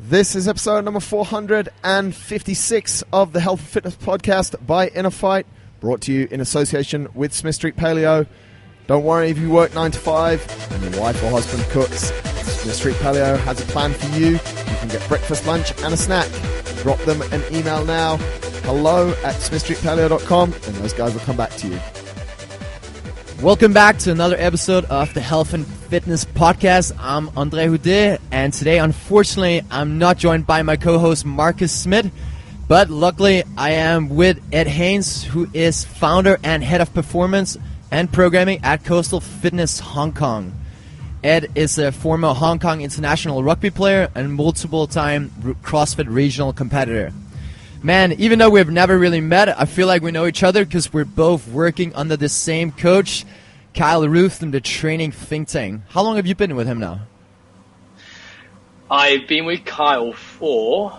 This is episode number 456 of the Health and Fitness Podcast by InnerFight, brought to you in association with Smith Street Paleo. Don't worry if you work 9 to 5 and your wife or husband cooks. Smith Street Paleo has a plan for you. You can get breakfast, lunch, and a snack. Drop them an email now, hello@smithstreetpaleo.com, and those guys will come back to you. Welcome back to another episode of the Health and Fitness Podcast. I'm Andre Houdet, and today, unfortunately, I'm not joined by my co-host Marcus Smith, but luckily I am with Ed Haynes, who is founder and head of performance and programming at Coastal Fitness Hong Kong. Ed is a former Hong Kong international rugby player and multiple-time CrossFit regional competitor. Man, even though we've never really met, I feel like we know each other because we're both working under the same coach, Kyle Ruth, in the training think tank. How long have you been with him now? I've been with Kyle for,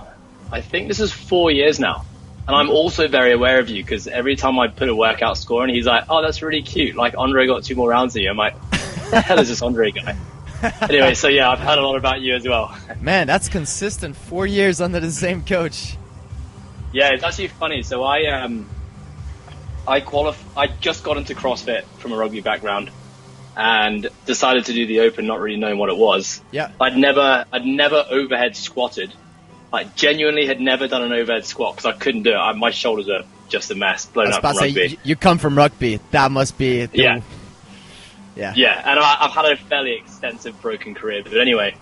I think this is 4 years now. And I'm also very aware of you because every time I put a workout score and he's like, oh, that's really cute. Like, Andre got 2 more rounds than you. I'm like, what the hell is this Andre guy? Anyway, so yeah, I've heard a lot about you as well. Man, that's consistent. 4 years under the same coach. Yeah, it's actually funny. So I just got into CrossFit from a rugby background and decided to do the open, not really knowing what it was. Yeah. I'd never overhead squatted. I genuinely had never done an overhead squat because I couldn't do it. My shoulders are just a mess, blown up from rugby. You come from rugby. That must be... Yeah. And I've had a fairly extensive broken career. But anyway,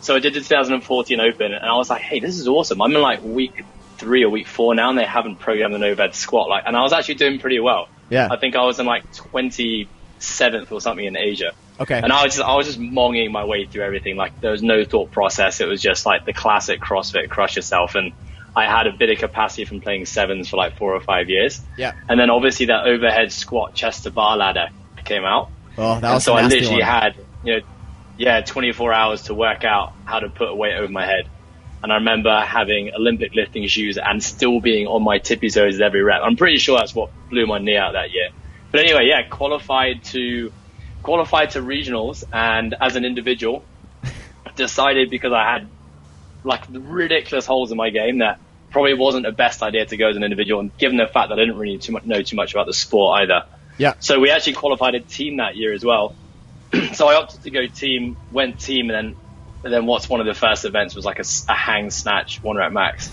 so I did the 2014 Open and I was like, hey, this is awesome. I'm in like week 3 or week 4 now and they haven't programmed an overhead squat. And I was actually doing pretty well. Yeah. I think I was in like 27th or something in Asia. Okay. And I was just monging my way through everything. Like there was no thought process. It was just like the classic CrossFit, crush yourself. And I had a bit of capacity from playing sevens for like 4 or 5 years. Yeah. And then obviously that overhead squat chest to bar ladder came out. Oh, that was so a I nasty literally one. had, 24 hours to work out how to put a weight over my head. And I remember having Olympic lifting shoes and still being on my tippy toes at every rep. I'm pretty sure that's what blew my knee out that year. But anyway, yeah, qualified to regionals, and as an individual, decided because I had like ridiculous holes in my game that probably wasn't the best idea to go as an individual. And given the fact that I didn't really know too much about the sport either. Yeah. So we actually qualified a team that year as well. So I opted to go team, went team, and then what's one of the first events was like a hang snatch 1 rep max.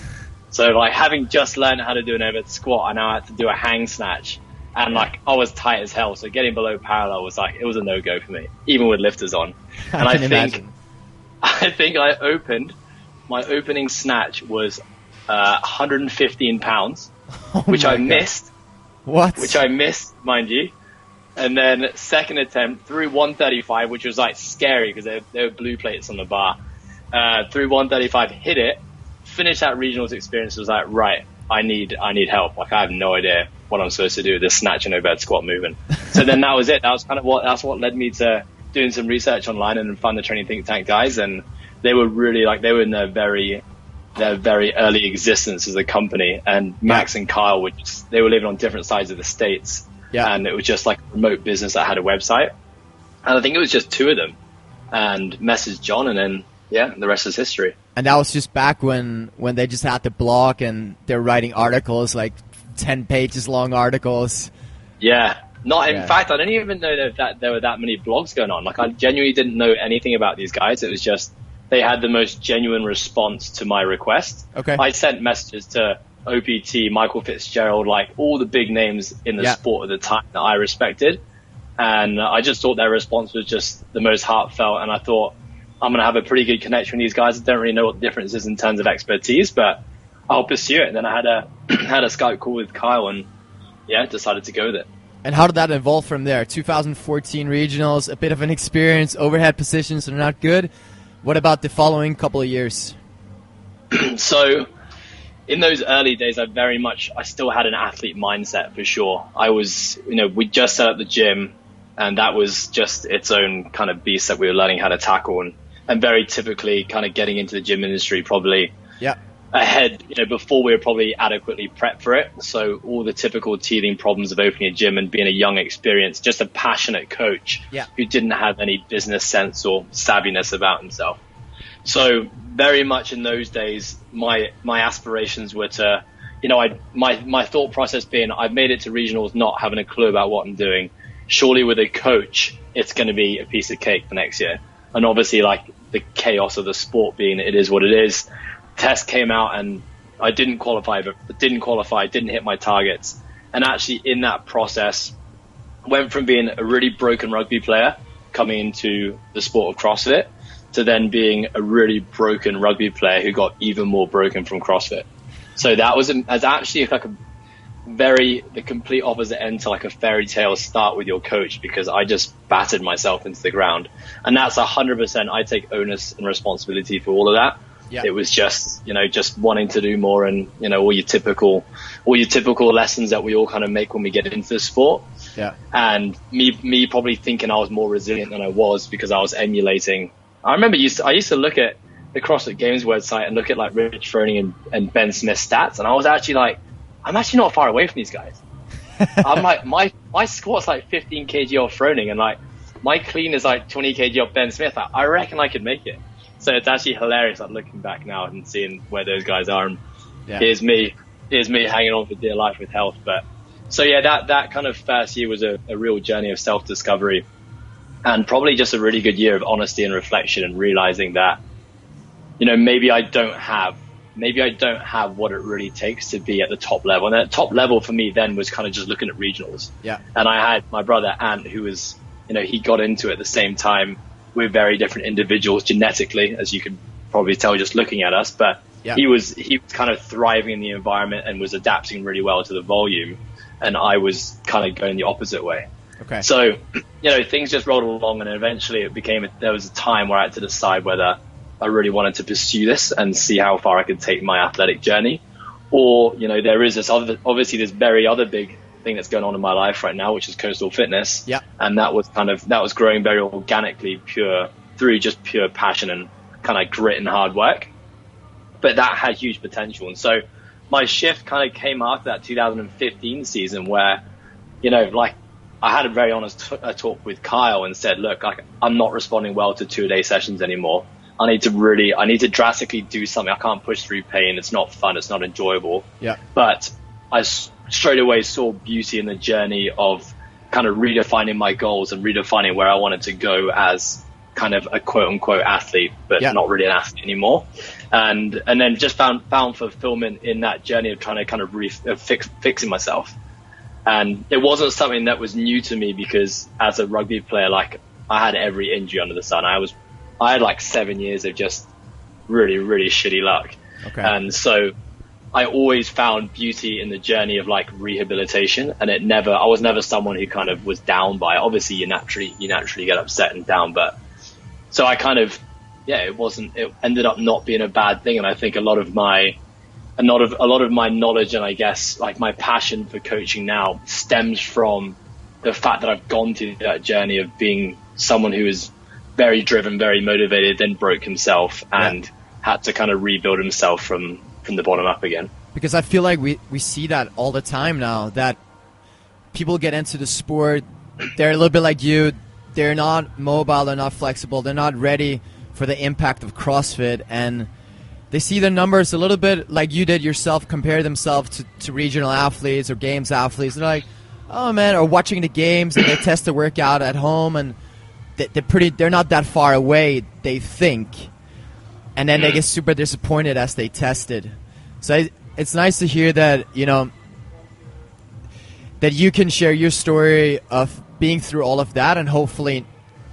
So like having just learned how to do an overhead squat, I now had to do a hang snatch, and like I was tight as hell. So getting below parallel was like, it was a no-go for me, even with lifters on. And I think I opened, my opening snatch was 115 pounds, which I missed. What? Which I missed, mind you. And then second attempt through 135, which was like scary because there were blue plates on the bar. Through 135, hit it, finished that regionals experience, was like, right, I need help. Like I have no idea what I'm supposed to do with this snatch and overhead squat movement. So then that was it. That was kind of that's what led me to doing some research online and find the training think tank guys. And they were really they were in their very early existence as a company. And Max and Kyle they were living on different sides of the States. Yeah. And it was just like a remote business that had a website. And I think it was just 2 of them. And messaged John, and then, the rest is history. And that was just back when they just had the blog and they're writing articles, like 10 pages long articles. Yeah. In fact, I didn't even know that there were that many blogs going on. Like I genuinely didn't know anything about these guys. It was just, they had the most genuine response to my request. Okay. I sent messages to OPT, Michael Fitzgerald, like all the big names in the sport at the time that I respected. And I just thought their response was just the most heartfelt. And I thought, I'm going to have a pretty good connection with these guys. I don't really know what the difference is in terms of expertise, but I'll pursue it. And then I had a Skype call with Kyle and decided to go with it. And how did that evolve from there? 2014 regionals, a bit of an experience, overhead positions are not good. What about the following couple of years? So in those early days, I still had an athlete mindset for sure. I was, we just set up the gym and that was just its own kind of beast that we were learning how to tackle and very typically kind of getting into the gym industry probably ahead, before we were probably adequately prepped for it. So all the typical teething problems of opening a gym and being a young, experienced, just a passionate coach who didn't have any business sense or savviness about himself. So very much in those days, my aspirations were to, my thought process being, I've made it to regionals not having a clue about what I'm doing. Surely with a coach, it's going to be a piece of cake for next year. And obviously, like, the chaos of the sport being it is what it is. Test came out and I didn't qualify, didn't hit my targets. And actually in that process, went from being a really broken rugby player coming into the sport of CrossFit to then being a really broken rugby player who got even more broken from CrossFit. So that was actually like the complete opposite end to like a fairy tale start with your coach, because I just battered myself into the ground. And that's 100%, I take onus and responsibility for all of that. Yeah. It was just, just wanting to do more and, all your typical lessons that we all kind of make when we get into the sport. Yeah. And me probably thinking I was more resilient than I was because I was emulating. I remember I used to look at the CrossFit Games website and look at like Rich Froning and Ben Smith's stats. And I was actually like, I'm actually not far away from these guys. I'm like, my squat's like 15 kg off Froning and like my clean is like 20 kg off Ben Smith. I reckon I could make it. So it's actually hilarious, like looking back now and seeing where those guys are. And here's me hanging on for dear life with health. But so yeah, that kind of first year was a real journey of self-discovery, and probably just a really good year of honesty and reflection and realizing that, maybe I don't have what it really takes to be at the top level. And that top level for me then was kind of just looking at regionals. Yeah. And I had my brother Ant, who was, he got into it at the same time. We're very different individuals genetically, as you can probably tell just looking at us. But he was kind of thriving in the environment and was adapting really well to the volume. And I was kind of going the opposite way. Okay. So, things just rolled along, and eventually there was a time where I had to decide whether I really wanted to pursue this and see how far I could take my athletic journey. Or, there is obviously this very other big thing that's going on in my life right now, which is coastal fitness. Yeah. And that was growing very organically through just pure passion and kind of grit and hard work. But that had huge potential. And so my shift kind of came after that 2015 season where, like I had a very honest talk with Kyle and said, look, like, I'm not responding well to 2-a-day sessions anymore. I need to drastically do something. I can't push through pain. It's not fun. It's not enjoyable. Yeah. But I straight away saw beauty in the journey of kind of redefining my goals and redefining where I wanted to go as kind of a quote unquote athlete, but not really an athlete anymore. And then just found fulfillment in that journey of trying to kind of fixing myself. And it wasn't something that was new to me because as a rugby player, like I had every injury under the sun. I had like 7 years of just really, really shitty luck. Okay. And so I always found beauty in the journey of like rehabilitation, and I was never someone who kind of was down by it. Obviously you naturally get upset and down, but so I kind of, it ended up not being a bad thing. And I think a lot of my knowledge and I guess like my passion for coaching now stems from the fact that I've gone through that journey of being someone who is very driven, very motivated, then broke himself and had to kind of rebuild himself from the bottom up again. Because I feel like we see that all the time now, that people get into the sport, they're a little bit like you, they're not mobile, they're not flexible, they're not ready for the impact of CrossFit, and they see the numbers a little bit like you did yourself, compare themselves to regional athletes or games athletes. They're like, oh man, or watching the games and they test the workout at home and they're not that far away, they think. And then they get super disappointed as they test it. So it's nice to hear that, that you can share your story of being through all of that and hopefully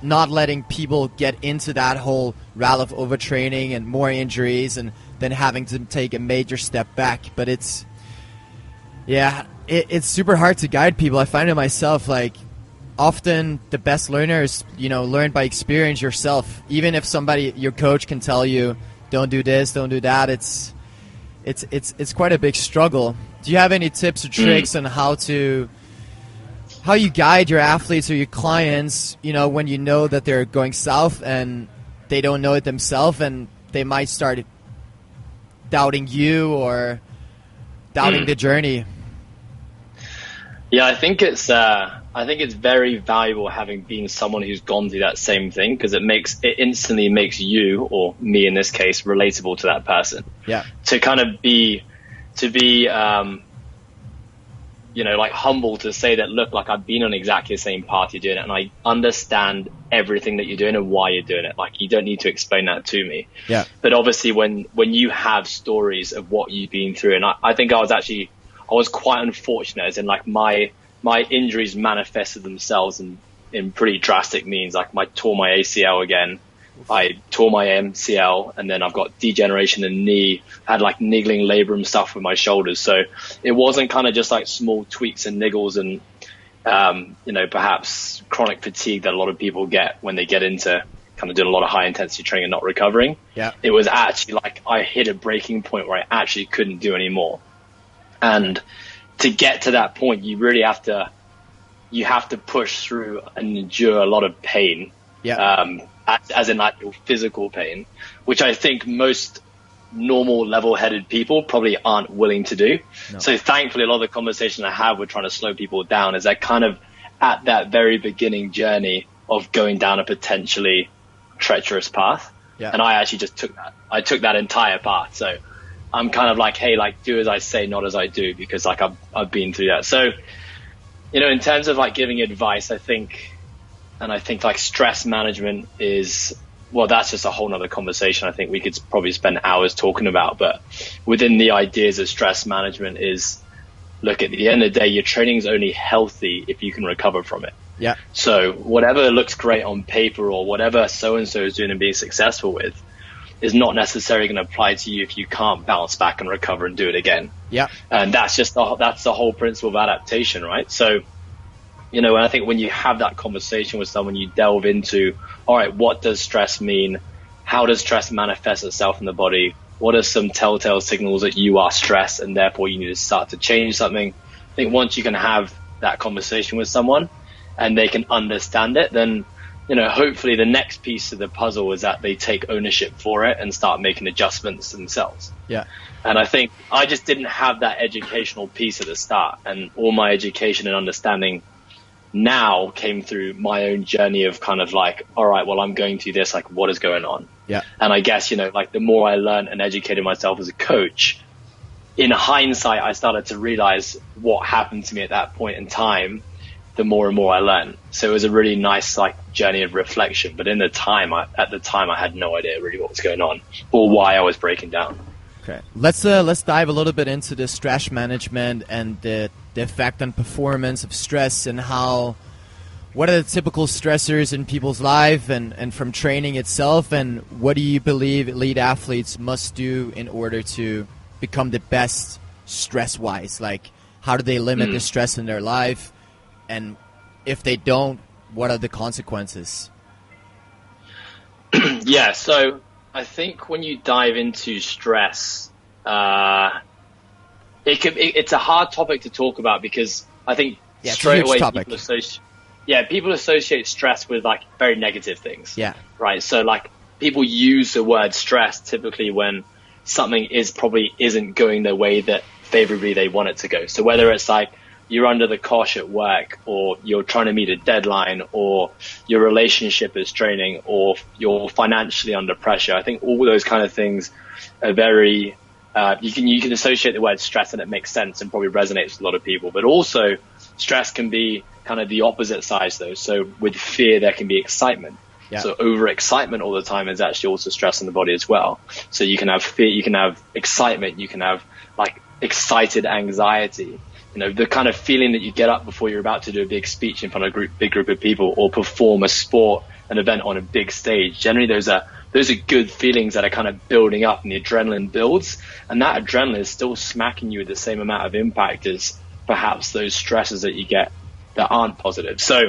not letting people get into that whole route of overtraining and more injuries and then having to take a major step back. But it's super hard to guide people. I find it myself, like, often the best learners, learn by experience yourself. Even if your coach can tell you, don't do this, don't do that, it's quite a big struggle. Do you have any tips or tricks on how you guide your athletes or your clients, when you know that they're going south and they don't know it themselves and they might start doubting you or doubting the journey? Yeah, I think it's I think it's very valuable having been someone who's gone through that same thing, because it instantly makes you, or me in this case, relatable to that person. Yeah. To kind of be like humble to say that, look, like I've been on exactly the same path you're doing it, and I understand everything that you're doing and why you're doing it. Like, you don't need to explain that to me. Yeah. But obviously when you have stories of what you've been through, and I think I was quite unfortunate, as in like my injuries manifested themselves in pretty drastic means. Like, I tore my ACL again, I tore my MCL, and then I've got degeneration in the knee, had like niggling labrum stuff with my shoulders. So it wasn't kind of just like small tweaks and niggles and, perhaps chronic fatigue that a lot of people get when they get into kind of doing a lot of high intensity training and not recovering. Yeah. It was actually like I hit a breaking point where I actually couldn't do any more. And to get to that point, you really have to push through and endure a lot of pain. Yeah. As in like your physical pain, which I think most normal level-headed people probably aren't willing to do. No. So thankfully, a lot of the conversation I have with trying to slow people down is that kind of at that very beginning journey of going down a potentially treacherous path. Yeah. And I actually just took that entire path. So I'm kind of like, hey, like, do as I say, not as I do, because like I've been through that. So, in terms of like giving advice, I think like stress management is, well, that's just a whole nother conversation I think we could probably spend hours talking about. But within the ideas of stress management is, look, at the end of the day, your training is only healthy if you can recover from it. Yeah. So whatever looks great on paper or whatever so-and-so is doing and being successful with is not necessarily going to apply to you if you can't bounce back and recover and do it again. Yeah. And that's the whole principle of adaptation, right? So, and I think when you have that conversation with someone, you delve into, all right, what does stress mean? How does stress manifest itself in the body? What are some telltale signals that you are stressed and therefore you need to start to change something? I think once you can have that conversation with someone and they can understand it, then, hopefully the next piece of the puzzle is that they take ownership for it and start making adjustments themselves. Yeah. And I think I just didn't have that educational piece at the start, and all my education and understanding now came through my own journey of kind of like, all right, well, I'm going through this, like, what is going on? Yeah. And I guess, like the more I learned and educated myself as a coach, in hindsight, I started to realize what happened to me at that point in time, the more and more I learned. So it was a really nice like journey of reflection. But at the time, I had no idea really what was going on or why I was breaking down. Okay. Let's dive a little bit into the stress management and the effect on performance of stress, and what are the typical stressors in people's life and from training itself, and what do you believe elite athletes must do in order to become the best stress-wise? Like, how do they limit the stress in their life? And if they don't, what are the consequences? Yeah, so I think when you dive into stress, it's a hard topic to talk about, because I think straight away people associate stress with like very negative things. Yeah. Right. So like people use the word stress typically when something isn't going the way that favorably they want it to go. So whether it's like you're under the cosh at work, or you're trying to meet a deadline, or your relationship is straining, or you're financially under pressure, I think all those kind of things are very, you can associate the word stress and it makes sense and probably resonates with a lot of people. But also stress can be kind of the opposite side though. So with fear, there can be excitement. Yeah. So overexcitement all the time is actually also stress in the body as well. So you can have fear, you can have excitement, you can have like excited anxiety. The kind of feeling that you get up before you're about to do a big speech in front of a big group of people, or perform a sport, an event on a big stage. Generally, those are good feelings that are kind of building up, and the adrenaline builds. And that adrenaline is still smacking you with the same amount of impact as perhaps those stresses that you get that aren't positive. So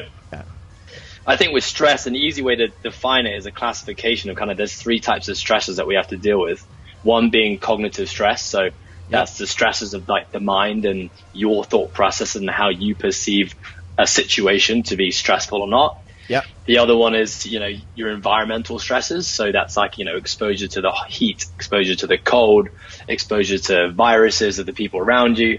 I think with stress, an easy way to define it is a classification of kind of there's three types of stresses that we have to deal with. One being cognitive stress. So that's the stresses of like the mind and your thought process and how you perceive a situation to be stressful or not. Yeah. The other one is, your environmental stresses. So that's like, exposure to the heat, exposure to the cold, exposure to viruses of the people around you.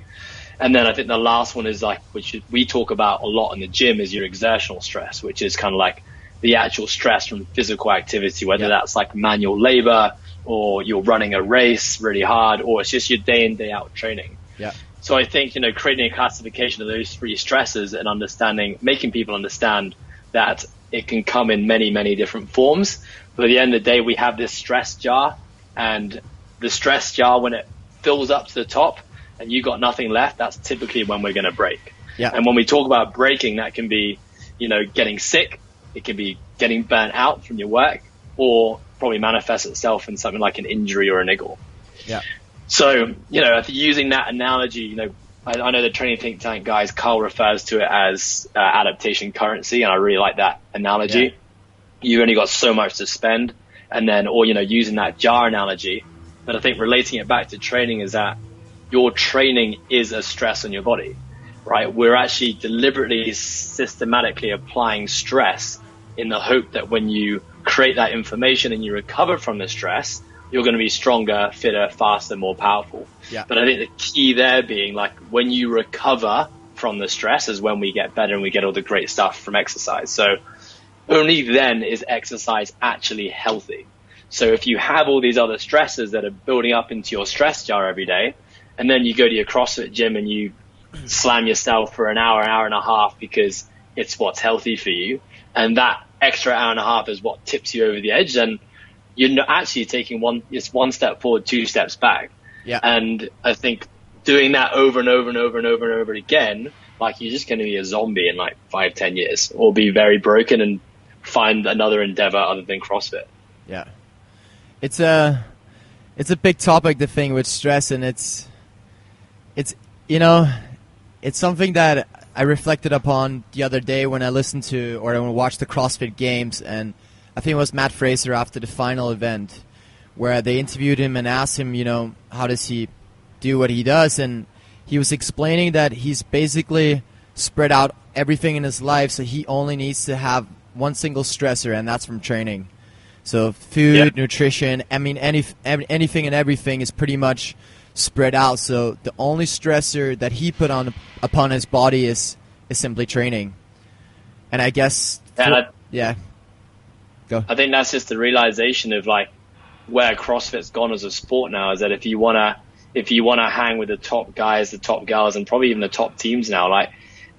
And then I think the last one is like, which we talk about a lot in the gym, is your exertional stress, which is kind of like the actual stress from physical activity, whether that's like manual labor or you're running a race really hard, or it's just your day in, day out training. Yeah. So I think, creating a classification of those three stresses and making people understand that it can come in many, many different forms. But at the end of the day, we have this stress jar, and the stress jar, when it fills up to the top and you got nothing left, that's typically when we're going to break. Yeah. And when we talk about breaking, that can be, getting sick. It can be getting burnt out from your work, or probably manifest itself in something like an injury or a niggle. Yeah. So, I think using that analogy, I know the training think tank guys, Carl refers to it as adaptation currency, and I really like that analogy. Yeah. You've only got so much to spend, and then, or, using that jar analogy. But I think relating it back to training is that your training is a stress on your body, right? We're actually deliberately, systematically applying stress in the hope that when you create that information and you recover from the stress, you're going to be stronger, fitter, faster, more powerful. Yeah. But I think the key there being, like, when you recover from the stress is when we get better and we get all the great stuff from exercise. So only then is exercise actually healthy. So if you have all these other stresses that are building up into your stress jar every day, and then you go to your CrossFit gym and you slam yourself for an hour and a half because it's what's healthy for you, and that extra hour and a half is what tips you over the edge, then you're not actually taking one step forward, 2 steps back. Yeah. And I think doing that over and over and over and over and over again, like, you're just going to be a zombie in like 5-10 years, or be very broken and find another endeavor other than CrossFit. Yeah. It's a big topic, the thing with stress, and it's something that I reflected upon the other day when I listened to, or when I watched the CrossFit Games, and I think it was Matt Fraser after the final event, where they interviewed him and asked him, how does he do what he does, and he was explaining that he's basically spread out everything in his life, so he only needs to have one single stressor, and that's from training. So food, nutrition, anything and everything is pretty much spread out. So the only stressor that he put upon his body is simply training. And I guess, go. I think that's just the realization of, like, where CrossFit's gone as a sport now, is that if you wanna hang with the top guys, the top girls, and probably even the top teams now, like,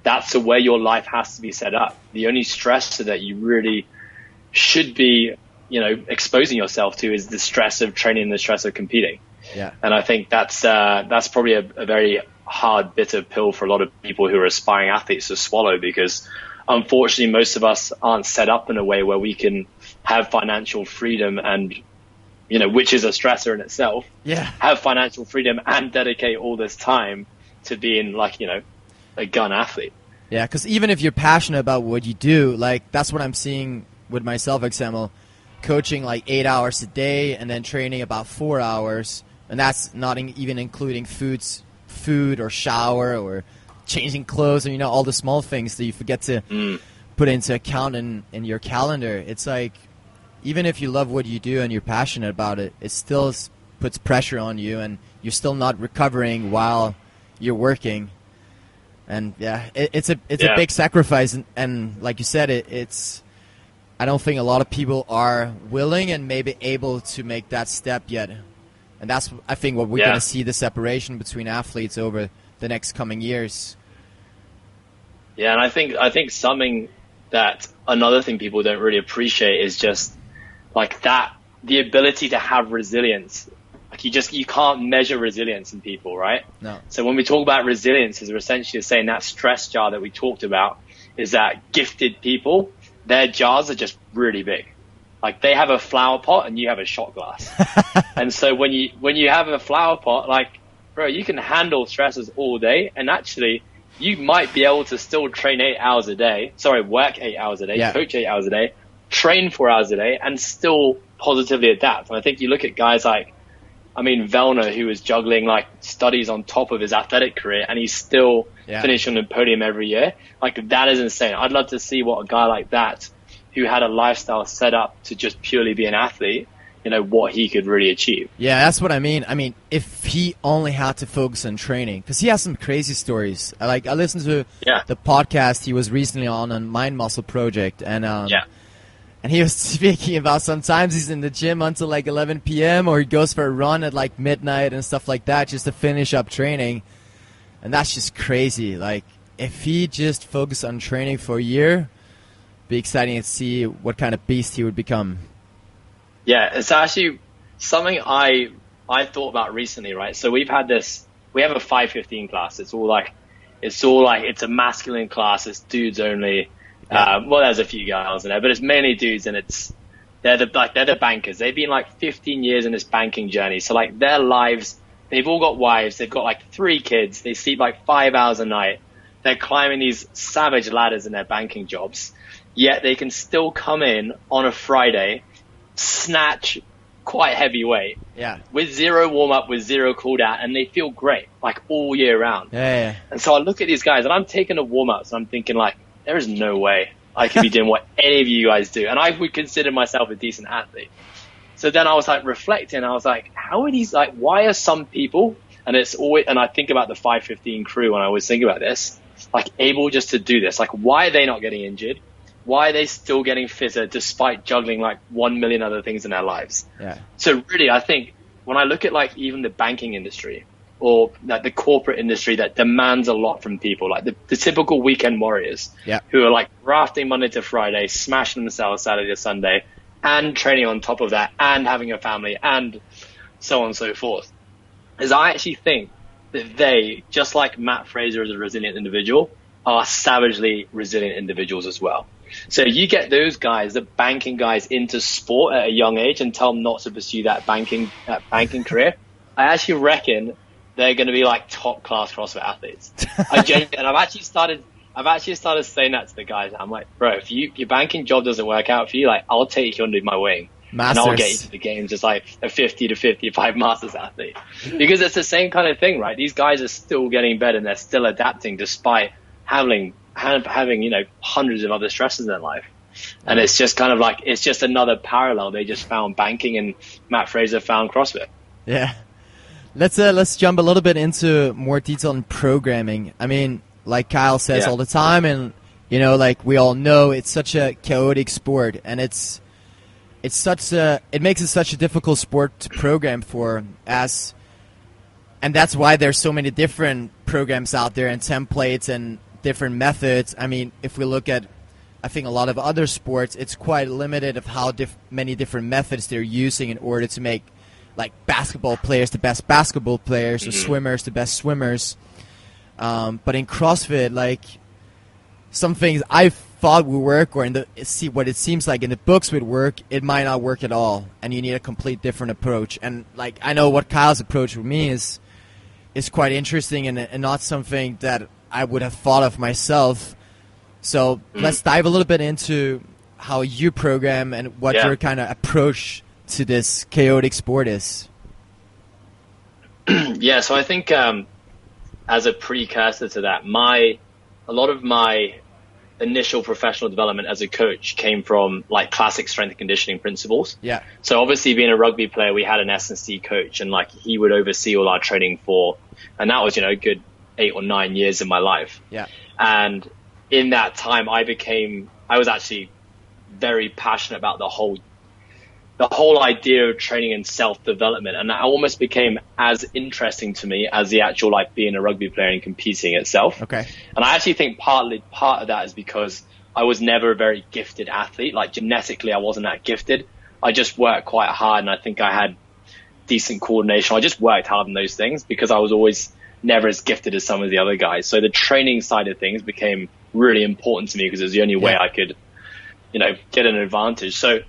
that's the way your life has to be set up. The only stressor that you really should be, exposing yourself to is the stress of training and the stress of competing. Yeah. And I think that's probably a very hard, bitter pill for a lot of people who are aspiring athletes to swallow, because unfortunately most of us aren't set up in a way where we can have financial freedom and, which is a stressor in itself. Yeah. Have financial freedom and dedicate all this time to being, like, a gun athlete. Yeah, because even if you're passionate about what you do, like, that's what I'm seeing with myself, for example, coaching like 8 hours a day and then training about 4 hours, and that's not even including food or shower or changing clothes, and all the small things that you forget to put into account in your calendar. It's like, even if you love what you do and you're passionate about it, it still puts pressure on you, and you're still not recovering while you're working. And it's a big sacrifice, and like you said, it's I don't think a lot of people are willing and maybe able to make that step yet. And that's, I think, what we're going to see, the separation between athletes over the next coming years. Yeah, and I think something that another thing people don't really appreciate is just like that, the ability to have resilience. Like, you can't measure resilience in people, right? No. So when we talk about resilience, we're essentially saying that stress jar that we talked about is that gifted people, their jars are just really big. Like, they have a flower pot and you have a shot glass. And so when you have a flower pot, like, bro, you can handle stresses all day, and actually you might be able to still train 8 hours a day. Sorry, work 8 hours a day, coach 8 hours a day, train 4 hours a day, and still positively adapt. And I think you look at guys like, Vellner, who was juggling like studies on top of his athletic career, and he's still finishing on the podium every year. Like, that is insane. I'd love to see what a guy like that, who had a lifestyle set up to just purely be an athlete, what he could really achieve. Yeah, that's what I mean. I mean, if he only had to focus on training, because he has some crazy stories. I listened to the podcast he was recently on Mind Muscle Project, and and he was speaking about sometimes he's in the gym until like 11 p.m. or he goes for a run at like midnight and stuff like that just to finish up training, and that's just crazy. Like, if he just focused on training for a year, it'd be exciting to see what kind of beast he would become. Yeah, it's actually something I thought about recently, right? So we have a 5:15 class. It's a masculine class. It's dudes only. Well, there's a few girls in there, but it's mainly dudes, and they're the bankers. They've been like 15 years in this banking journey. So like their lives, they've all got wives. They've got like 3 kids. They sleep like 5 hours a night. They're climbing these savage ladders in their banking jobs. Yet they can still come in on a Friday, snatch quite heavy weight with 0 warm-up, with 0 cool-down, and they feel great like all year round. Yeah. And so I look at these guys, and I'm taking the warm-ups, and I'm thinking like, there is no way I could be doing what any of you guys do. And I would consider myself a decent athlete. So then I was like reflecting. I was like, how are these, like, why are some people, and I think about the 5:15 crew when I was thinking about this, like able just to do this? Like, why are they not getting injured? Why are they still getting fitter despite juggling like 1 million other things in their lives? Yeah. So really, I think when I look at like even the banking industry, or like the corporate industry that demands a lot from people, like the typical weekend warriors who are like grafting Monday to Friday, smashing themselves Saturday to Sunday, and training on top of that, and having a family, and so on and so forth, is I actually think that they, just like Matt Fraser is a resilient individual, are savagely resilient individuals as well. So you get those guys, the banking guys, into sport at a young age and tell them not to pursue that banking career. I actually reckon they're going to be like top class CrossFit athletes. And I've actually started saying that to the guys. I'm like, bro, if your banking job doesn't work out for you, like, I'll take you under my wing. Masters. And I'll get you to the games as like a 50 to 55 Masters athlete. Because it's the same kind of thing, right? These guys are still getting better, and they're still adapting despite having hundreds of other stresses in their life. And it's just kind of like, it's just another parallel. They just found banking, and Matt Fraser found CrossFit. Yeah. Let's jump a little bit into more detail in programming. I mean, like Kyle says all the time, and like we all know, it's such a chaotic sport, and it makes it such a difficult sport to program for, and that's why there's so many different programs out there and templates and different methods. I mean, if we look at, I think, a lot of other sports, it's quite limited of how many different methods they're using in order to make like basketball players the best basketball players, or swimmers the best swimmers. But in CrossFit, like, some things I thought would work, or what it seems like in the books would work, it might not work at all, and you need a complete different approach. And like, I know what Kyle's approach for me is quite interesting, and not something that I would have thought of myself. So let's dive a little bit into how you program and what your kind of approach to this chaotic sport is. So I think as a precursor to that, a lot of my initial professional development as a coach came from like classic strength and conditioning principles. Yeah. So obviously, being a rugby player, we had an S&C coach, and like he would oversee all our training and that was a good 8 or 9 years in my life. Yeah. And in that time, I was actually very passionate about the whole idea of training and self-development, and that almost became as interesting to me as the actual like being a rugby player and competing itself. Okay. And I actually think part of that is because I was never a very gifted athlete. Like, genetically, I wasn't that gifted. I just worked quite hard, and I think I had decent coordination. I just worked hard on those things because I was always never as gifted as some of the other guys. So the training side of things became really important to me because it was the only way I could, get an advantage. So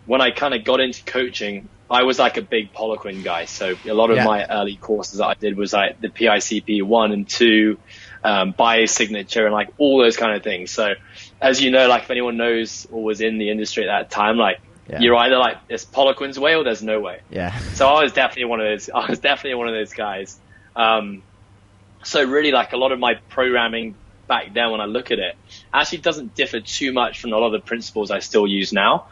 when I kind of got into coaching, I was like a big Poliquin guy. So a lot of my early courses that I did was like the PICP 1 and 2, biosignature, and like all those kind of things. So as you know, like if anyone knows or was in the industry at that time, like you're either like, there's Poliquin's way or there's no way. Yeah. So I was definitely one of those guys. So really, like, a lot of my programming back then when I look at it actually doesn't differ too much from a lot of the principles I still use now.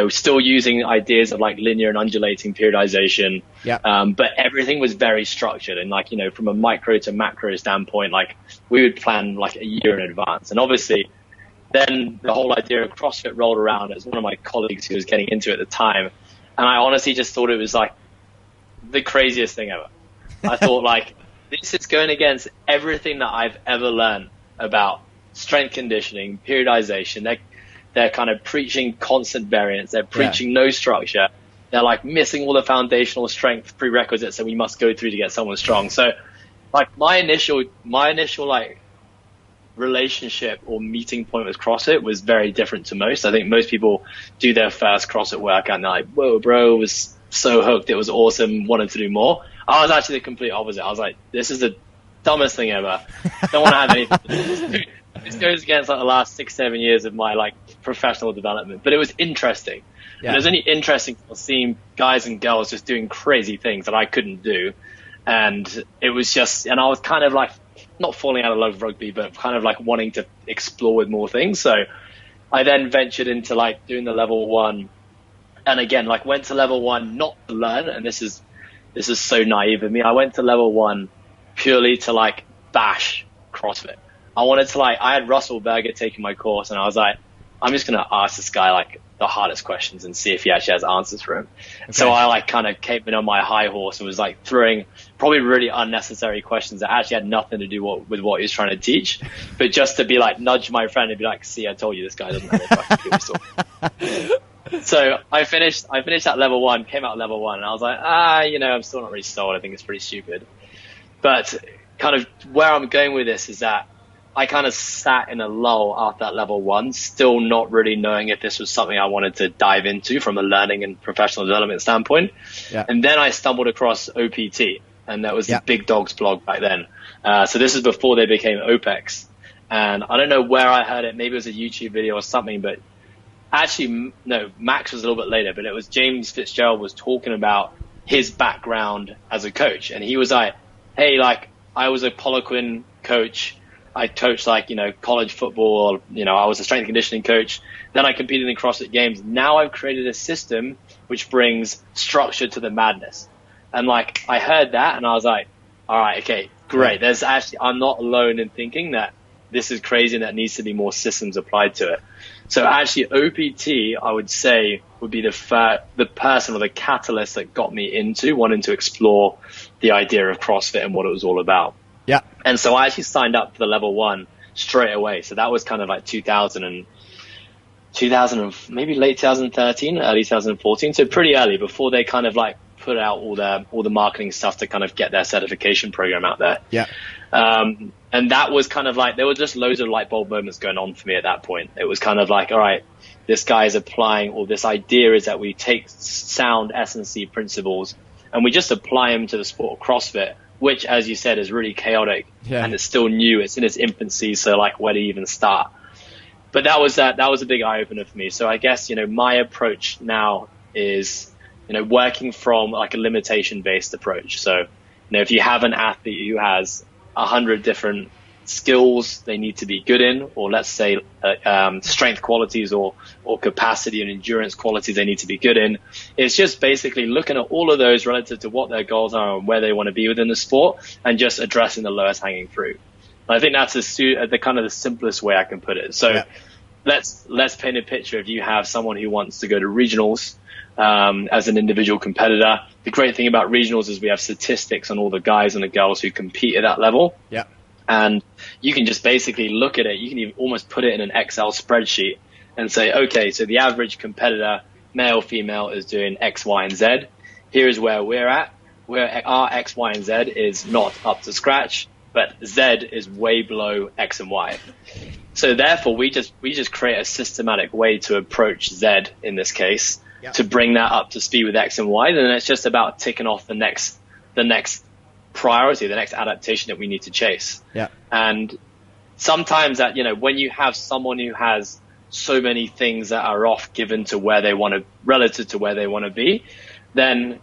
Still using ideas of like linear and undulating periodization. Yeah. But everything was very structured, and like, from a micro to macro standpoint, like we would plan like a year in advance. And obviously then the whole idea of CrossFit rolled around as one of my colleagues who was getting into it at the time. And I honestly just thought it was like the craziest thing ever. I thought like, this is going against everything that I've ever learned about strength conditioning, periodization. They're kind of preaching constant variance. They're preaching no structure. They're like missing all the foundational strength prerequisites that we must go through to get someone strong. So like my initial like relationship or meeting point with CrossFit was very different to most. I think most people do their first CrossFit workout and they're like, whoa, bro, was so hooked. It was awesome. Wanted to do more. I was actually the complete opposite. I was like, this is the dumbest thing ever. Don't want to have anything to do with this. This goes against like the last 6-7 years of my like professional development, but it was interesting. Yeah. It was only interesting seeing guys and girls just doing crazy things that I couldn't do. And it was just, and I was kind of like, not falling out of love with rugby, but kind of like wanting to explore with more things. So I then ventured into like doing the level 1. And again, like went to level 1, not to learn. And this is so naive of me. I went to level 1 purely to like bash CrossFit. I had Russell Berger taking my course, and I was like, I'm just going to ask this guy like the hardest questions and see if he actually has answers for him. Okay. So I like kind of came in on my high horse and was like throwing probably really unnecessary questions that actually had nothing to do with what he was trying to teach, but just to be like, nudge my friend and be like, see, I told you this guy doesn't have a fucking clue. So I finished at level 1, came out level 1, and I was like, I'm still not really sold. I think it's pretty stupid. But kind of where I'm going with this is that I kind of sat in a lull after that level 1, still not really knowing if this was something I wanted to dive into from a learning and professional development standpoint. Yeah. And then I stumbled across OPT, and that was the Big Dogs blog back then. So this is before they became OPEX. And I don't know where I heard it. Maybe it was a YouTube video or something, but actually, no, Max was a little bit later, but it was James Fitzgerald was talking about his background as a coach. And he was like, hey, like I was a Poliquin coach. I coached like, college football, I was a strength and conditioning coach. Then I competed in CrossFit Games. Now I've created a system which brings structure to the madness. And like, I heard that and I was like, all right, okay, great. I'm not alone in thinking that this is crazy and that needs to be more systems applied to it. So actually OPT, I would say, would be the person or the catalyst that got me into wanting to explore the idea of CrossFit and what it was all about. Yeah. And so I actually signed up for the level 1 straight away. So that was kind of like 2000 and maybe late 2013, early 2014. So pretty early before they kind of like put out all the marketing stuff to kind of get their certification program out there. Yeah. And that was kind of like, there were just loads of light bulb moments going on for me at that point. It was kind of like, all right, this guy is applying, or this idea is that we take sound S&C principles and we just apply them to the sport of CrossFit, which, as you said, is really chaotic and it's still new. It's in its infancy. So like, where do you even start? But that was a big eye opener for me. So I guess, my approach now is, working from like a limitation based approach. So, if you have an athlete who has 100 different skills they need to be good in, or let's say strength qualities or capacity and endurance qualities they need to be good in, it's just basically looking at all of those relative to what their goals are and where they want to be within the sport, and just addressing the lowest hanging fruit. And I think that's the kind of the simplest way I can put it. So let's paint a picture. If you have someone who wants to go to regionals as an individual competitor, the great thing about regionals is we have statistics on all the guys and the girls who compete at that level. Yeah. And you can just basically look at it. You can even almost put it in an Excel spreadsheet and say, okay, so the average competitor, male, female, is doing X, Y, and Z. Here's where we're at. Where our X, Y, and Z is not up to scratch, but Z is way below X and Y. So therefore, we just create a systematic way to approach Z in this case, to bring that up to speed with X and Y. Then it's just about ticking off the next priority, the next adaptation that we need to chase. Yeah. And sometimes that, when you have someone who has so many things that are off given to where they want to, relative to where they want to be, then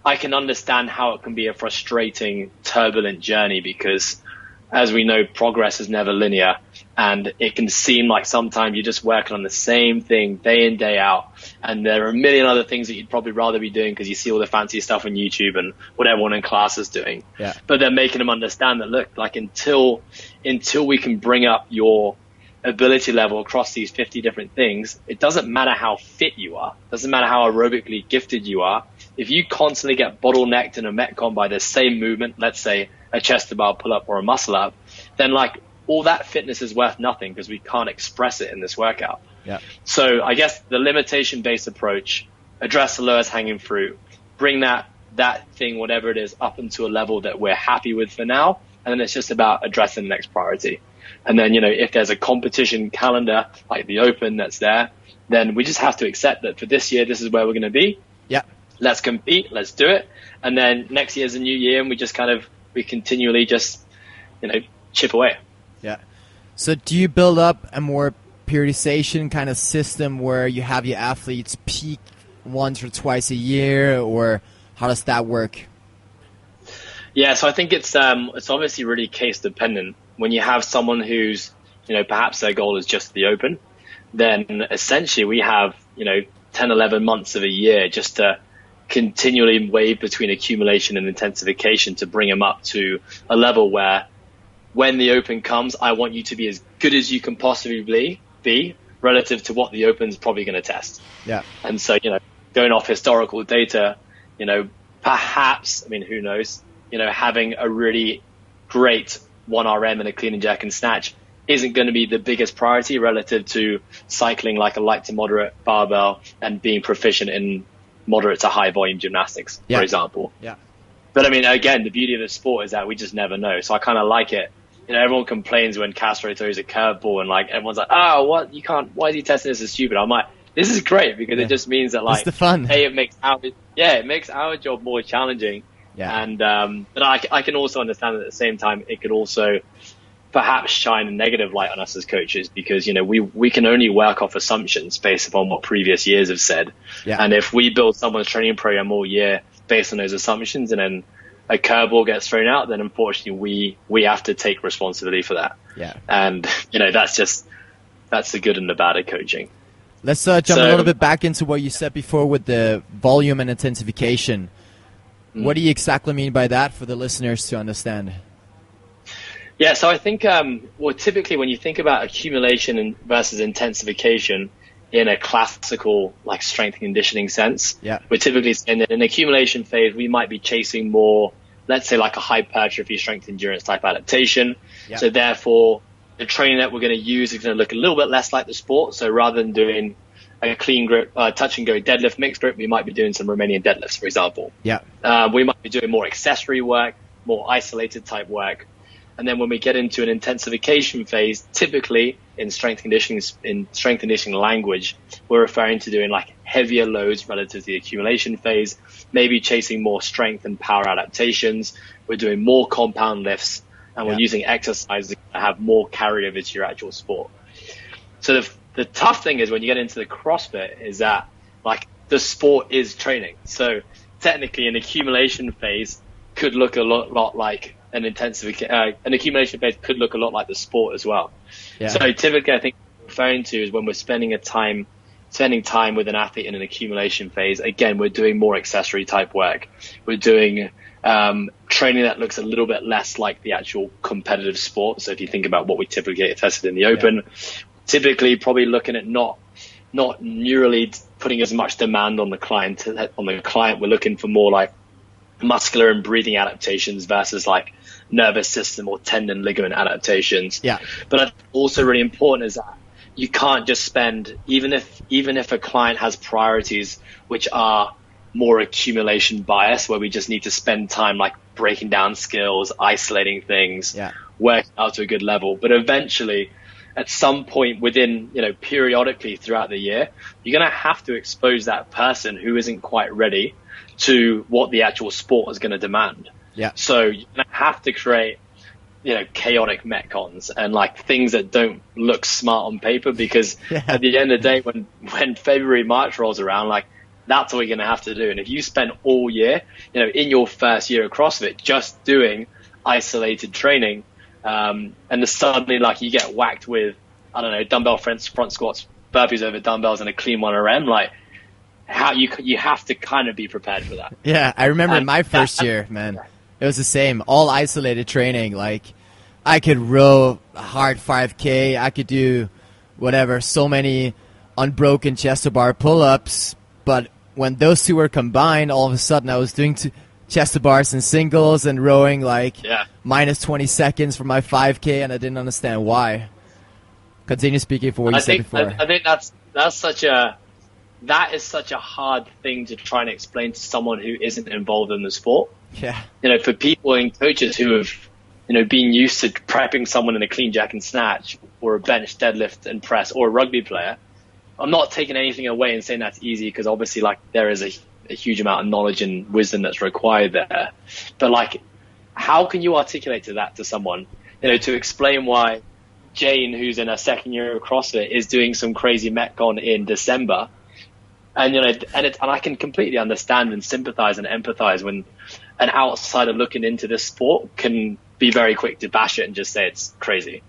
I can understand how it can be a frustrating, turbulent journey, because as we know, progress is never linear, and it can seem like sometimes you're just working on the same thing day in, day out, and there are a million other things that you'd probably rather be doing because you see all the fancy stuff on YouTube and what everyone in class is doing. Yeah. But they're making them understand that, look, like until we can bring up your ability level across these 50 different things, it doesn't matter how fit you are, doesn't matter how aerobically gifted you are. If you constantly get bottlenecked in a Metcon by the same movement, let's say a chest to bar pull up or a muscle up, then like all that fitness is worth nothing because we can't express it in this workout. Yeah. So I guess the limitation based approach, address the lowest hanging fruit, bring that thing, whatever it is, up into a level that we're happy with for now. And then it's just about addressing the next priority. And then, if there's a competition calendar like the Open that's there, then we just have to accept that for this year, this is where we're going to be. Yeah. Let's compete. Let's do it. And then next year's a new year, and we continually just, chip away. Yeah. So do you build up a more periodization kind of system where you have your athletes peak once or twice a year, or how does that work? Yeah, so I think it's obviously really case dependent. When you have someone who's, perhaps their goal is just the Open, then essentially we have, 10, 11 months of a year just to continually wave between accumulation and intensification to bring them up to a level where when the Open comes, I want you to be as good as you can possibly be relative to what the Open's probably going to test. Yeah. And so, going off historical data, perhaps, who knows, having a really great 1RM and a clean and jerk and snatch isn't going to be the biggest priority relative to cycling like a light to moderate barbell and being proficient in moderate to high volume gymnastics, for example. Yeah. But again, the beauty of the sport is that we just never know. So I kind of like it. Everyone complains when Castro throws a curveball and like everyone's like, oh, what? You can't, why is he testing this as stupid? I'm like, this is great because it just means that like, it's the fun. hey, it makes our job more challenging. Yeah. And, but I can also understand that at the same time, it could also perhaps shine a negative light on us as coaches because, we can only work off assumptions based upon what previous years have said. Yeah. And if we build someone's training program all year based on those assumptions and then a curveball gets thrown out, then unfortunately we have to take responsibility for that. Yeah. And, that's the good and the bad of coaching. Let's jump a little bit back into what you said before with the volume and intensification. What do you exactly mean by that for the listeners to understand? Yeah, so I think, typically when you think about accumulation versus intensification in a classical like strength and conditioning sense, we're typically in an accumulation phase, we might be chasing more, let's say like a hypertrophy strength endurance type adaptation. Yeah. So therefore, the training that we're going to use is going to look a little bit less like the sport. So rather than doing a clean grip, touch and go deadlift mixed grip, we might be doing some Romanian deadlifts, for example. Yeah. We might be doing more accessory work, more isolated type work. And then when we get into an intensification phase, typically in strength conditioning language, we're referring to doing like heavier loads relative to the accumulation phase, maybe chasing more strength and power adaptations. We're doing more compound lifts and we're using exercises that have more carryover to your actual sport. So the tough thing is when you get into the CrossFit is that like the sport is training. So technically an accumulation phase could look a lot like an accumulation phase could look a lot like the sport as well. Yeah. So typically I think what we're referring to is when we're spending time with an athlete in an accumulation phase, again, we're doing more accessory type work. We're doing training that looks a little bit less like the actual competitive sport. So if you think about what we typically get tested in the Open, typically probably looking at not neurally putting as much demand on the client. We're looking for more like muscular and breathing adaptations versus like nervous system or tendon ligament adaptations. Yeah. But also really important is that you can't just spend, even if a client has priorities which are more accumulation bias, where we just need to spend time like breaking down skills, isolating things, working out to a good level. But eventually, at some point within, periodically throughout the year, you're going to have to expose that person who isn't quite ready to what the actual sport is going to demand. Yeah. So you're going to have to create, chaotic metcons and like things that don't look smart on paper because at the end of the day, when February, March rolls around, like that's what you're going to have to do. And if you spend all year, in your first year of CrossFit, just doing isolated training, and then suddenly like you get whacked with, I don't know, dumbbell front squats, burpees over dumbbells, and a clean 1RM. Like, how you have to kind of be prepared for that. Yeah, I remember in my first year, man, it was the same. All isolated training. Like, I could row a hard 5K. I could do whatever, so many unbroken chest to bar pull-ups. But when those two were combined, all of a sudden I was doing chest to bars and singles and rowing like minus 20 seconds for my 5K, and I didn't understand why. Continue speaking for what you said before. I think that is such a hard thing to try and explain to someone who isn't involved in the sport. Yeah. You know, for people and coaches who have, you know, been used to prepping someone in a clean jack and snatch or a bench deadlift and press or a rugby player, I'm not taking anything away and saying that's easy, because obviously like there is a huge amount of knowledge and wisdom that's required there. But like, how can you articulate that to someone, you know, to explain why Jane, who's in her second year of CrossFit, is doing some crazy Metcon in December? And, you know, and I can completely understand and sympathize and empathize when an outsider looking into this sport can be very quick to bash it and just say it's crazy.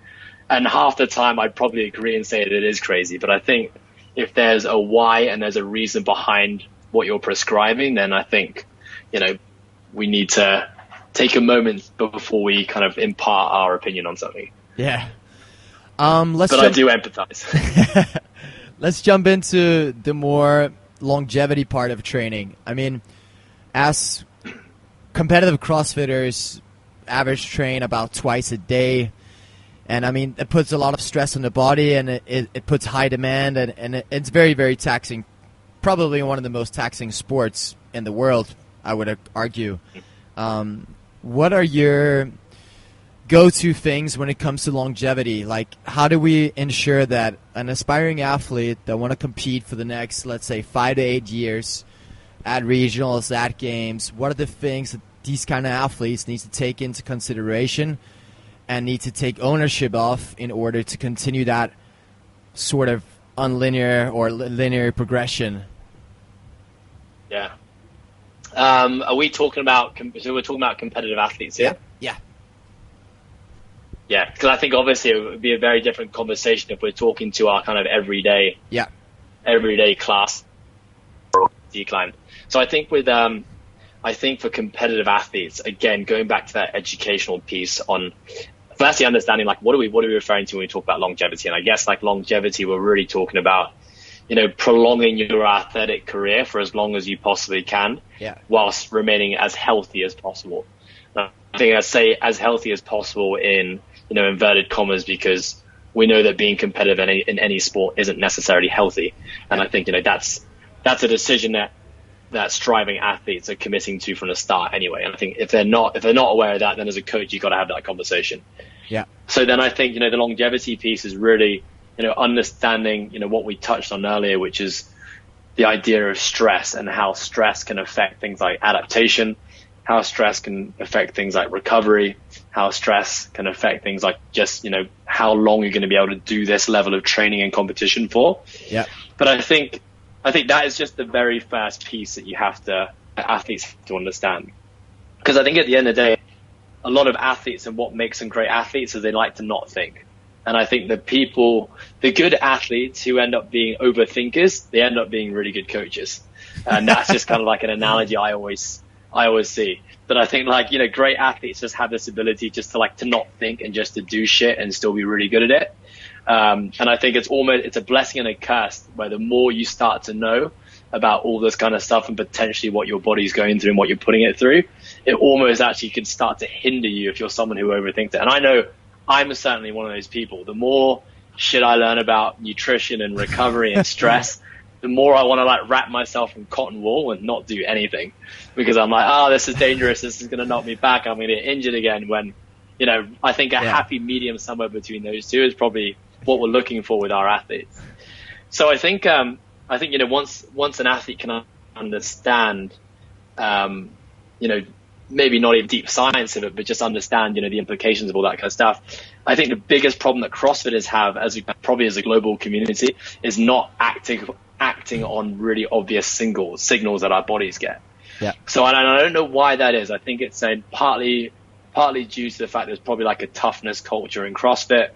And half the time I'd probably agree and say that it is crazy. But I think if there's a why and there's a reason behind what you're prescribing, then I think, you know, we need to take a moment before we kind of impart our opinion on something. Yeah. I do empathize. Let's jump into the more longevity part of training. I mean, as competitive CrossFitters, average train about twice a day. And I mean, it puts a lot of stress on the body, and it puts high demand, and it's very, very taxing. Probably one of the most taxing sports in the world, I would argue. What are your go-to things when it comes to longevity? Like, how do we ensure that an aspiring athlete that want to compete for the next, let's say, 5 to 8 years at regionals, at games, what are the things that these kind of athletes need to take into consideration and need to take ownership of in order to continue that sort of unlinear or linear progression? Yeah. Are we talking about, so we're talking about competitive athletes here? Yeah. Yeah, because I think obviously it would be a very different conversation if we're talking to our kind of everyday class decline. So I think for competitive athletes, again, going back to that educational piece on firstly understanding like what are we referring to when we talk about longevity? And I guess like longevity, we're really talking about, you know, prolonging your athletic career for as long as you possibly can, whilst remaining as healthy as possible. I think I say as healthy as possible in, you know, inverted commas, because we know that being competitive in any sport isn't necessarily healthy. And I think, you know, that's a decision that striving athletes are committing to from the start anyway. And I think if they're not aware of that, then as a coach, you've got to have that conversation. Yeah. So then I think, you know, the longevity piece is really, you know, understanding, you know, what we touched on earlier, which is the idea of stress and how stress can affect things like adaptation, how stress can affect things like recovery, how stress can affect things like just, you know, how long you're going to be able to do this level of training and competition for. Yeah. But I think that is just the very first piece that athletes have to understand. Because I think at the end of the day, a lot of athletes, and what makes them great athletes is they like to not think. And I think the good athletes who end up being overthinkers, they end up being really good coaches. And that's just kind of like an analogy I always see. But I think like, you know, great athletes just have this ability just to not think and just to do shit and still be really good at it. And I think it's a blessing and a curse, where the more you start to know about all this kind of stuff and potentially what your body's going through and what you're putting it through, it almost actually can start to hinder you if you're someone who overthinks it. And I know I'm certainly one of those people. The more shit I learn about nutrition and recovery and stress, the more I want to like wrap myself in cotton wool and not do anything, because I'm like, oh, this is dangerous. This is going to knock me back. I'm going to get injured again. When, you know, I think a happy medium somewhere between those two is probably what we're looking for with our athletes. So I think, you know, once an athlete can understand, you know, maybe not even deep science of it, but just understand, you know, the implications of all that kind of stuff. I think the biggest problem that CrossFitters have as a global community is not acting on really obvious signals that our bodies get. Yeah. So I don't know why that is. I think it's partly partly due to the fact there's probably like a toughness culture in CrossFit.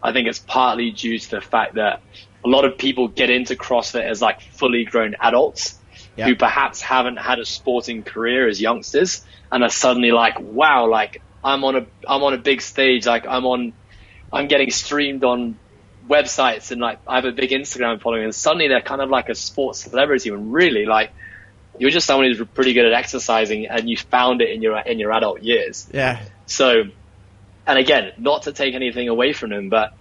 I think it's partly due to the fact that a lot of people get into CrossFit as like fully grown adults who perhaps haven't had a sporting career as youngsters and are suddenly like, wow, like I'm on a big stage, like I'm getting streamed on websites and like I have a big Instagram following, and suddenly they're kind of like a sports celebrity when really like you're just someone who's pretty good at exercising and you found it in your adult years. Yeah. So, and again, not to take anything away from them, but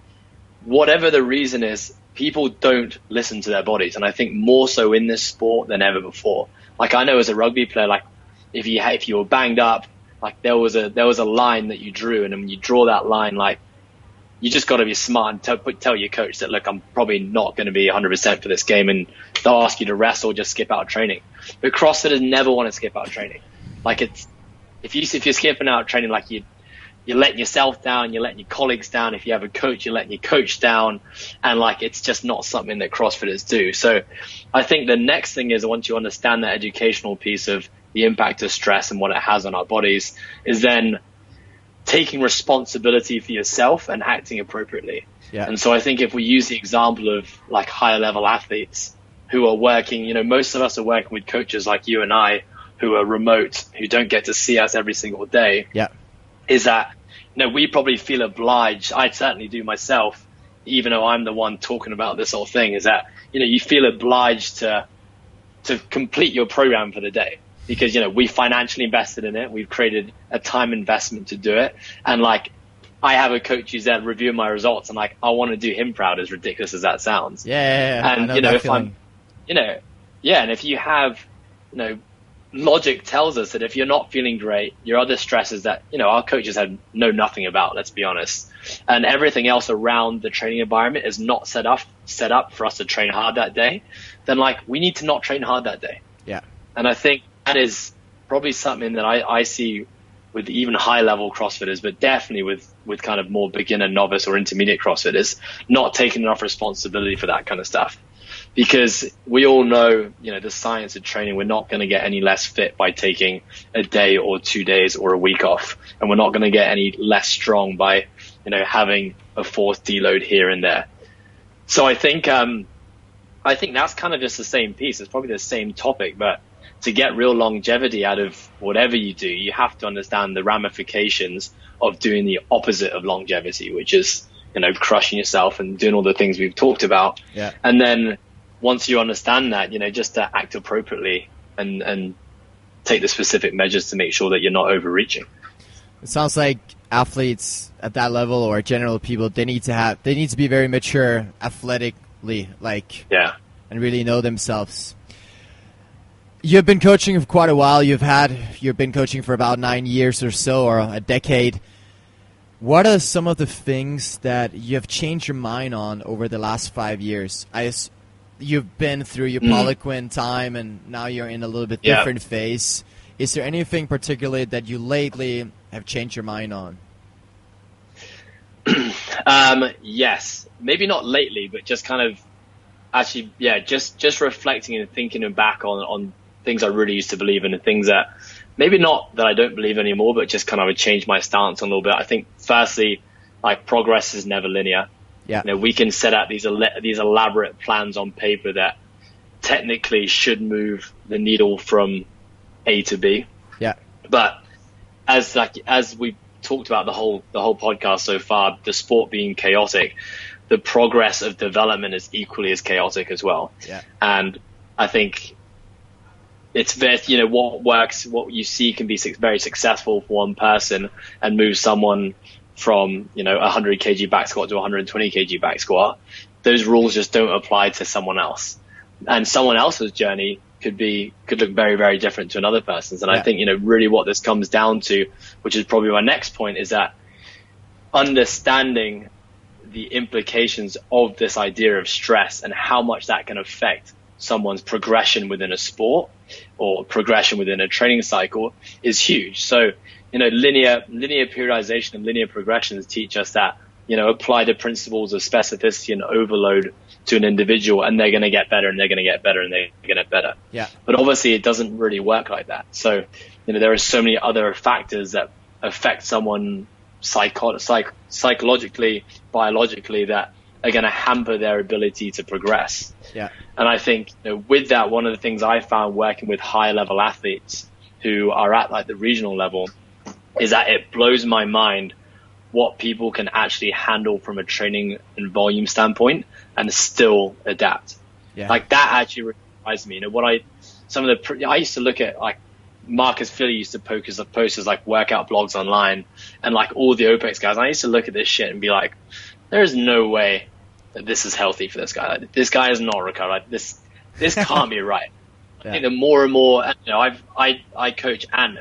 whatever the reason is, people don't listen to their bodies. And I think more so in this sport than ever before. Like I know as a rugby player, like if you were banged up, like there was a line that you drew, and when you draw that line, like you just got to be smart and tell your coach that, look, I'm probably not going to be 100% for this game, and they'll ask you to rest or just skip out training. But CrossFitters never want to skip out training. Like if you're skipping out training, like you're letting yourself down, you're letting your colleagues down. If you have a coach, you're letting your coach down, and like it's just not something that CrossFitters do. So I think the next thing is, once you understand that educational piece of the impact of stress and what it has on our bodies, is then taking responsibility for yourself and acting appropriately. Yeah. And so I think if we use the example of like higher level athletes who are working, most of us are working with coaches like you and I who are remote, who don't get to see us every single day. Yeah. Is that, we probably feel obliged. I certainly do myself, even though I'm the one talking about this whole thing, is that, you feel obliged to complete your program for the day. Because, we financially invested in it. We've created a time investment to do it. And like, I have a coach who's there reviewing my results, and like, I want to do him proud, as ridiculous as that sounds. Yeah. And, if feeling. And if you have, logic tells us that if you're not feeling great, your other stresses that, our coaches know nothing about, let's be honest. And everything else around the training environment is not set up for us to train hard that day, then like, we need to not train hard that day. Yeah. And I think that is probably something that I see with even high level CrossFitters, but definitely with kind of more beginner, novice or intermediate CrossFitters, not taking enough responsibility for that kind of stuff. Because we all know, the science of training, we're not going to get any less fit by taking a day or 2 days or a week off. And we're not going to get any less strong by, having a fourth deload here and there. So I think that's kind of just the same piece. It's probably the same topic, but to get real longevity out of whatever you do, you have to understand the ramifications of doing the opposite of longevity, which is, crushing yourself and doing all the things we've talked about. Yeah. And then once you understand that, just to act appropriately and take the specific measures to make sure that you're not overreaching. It sounds like athletes at that level, or general people, they need to be very mature athletically, and really know themselves. You've been coaching for quite a while. You've been coaching for about 9 years or so, or a decade. What are some of the things that you have changed your mind on over the last 5 years? You've been through your Poliquin time, and now you're in a little bit different phase. Is there anything particularly that you lately have changed your mind on? Yes, maybe not lately, but just kind of actually, just reflecting and thinking back on things I really used to believe in, and things that maybe not that I don't believe anymore, but just kind of changed my stance on a little bit. I think firstly, like, progress is never linear. Yeah. We can set out these elaborate plans on paper that technically should move the needle from A to B. Yeah. But as we talked about the whole podcast so far, the sport being chaotic, the progress of development is equally as chaotic as well. Yeah. And I think it's very, what works, what you see can be very successful for one person and move someone from, 100 kg back squat to 120 kg back squat. Those rules just don't apply to someone else. And someone else's journey could look very, very different to another person's. And I think, really what this comes down to, which is probably my next point, is that understanding the implications of this idea of stress and how much that can affect someone's progression within a sport or progression within a training cycle is huge. So, linear periodization and linear progressions teach us that, apply the principles of specificity and overload to an individual, and they're going to get better, and they're going to get better, and they're going to get better. Yeah. But obviously it doesn't really work like that. So, there are so many other factors that affect someone psychologically, biologically, that are going to hamper their ability to progress. Yeah. And I think, with that, one of the things I found working with higher level athletes who are at like the regional level is that it blows my mind what people can actually handle from a training and volume standpoint and still adapt. Yeah. Like that actually really surprised me. I used to look at like Marcus Philly used to post his like workout blogs online, and like all the OPEX guys, I used to look at this shit and be like, there is no way that this is healthy for this guy. Like, this guy is not recovered. This can't be right. Yeah. I think the more and more, I coach Ant,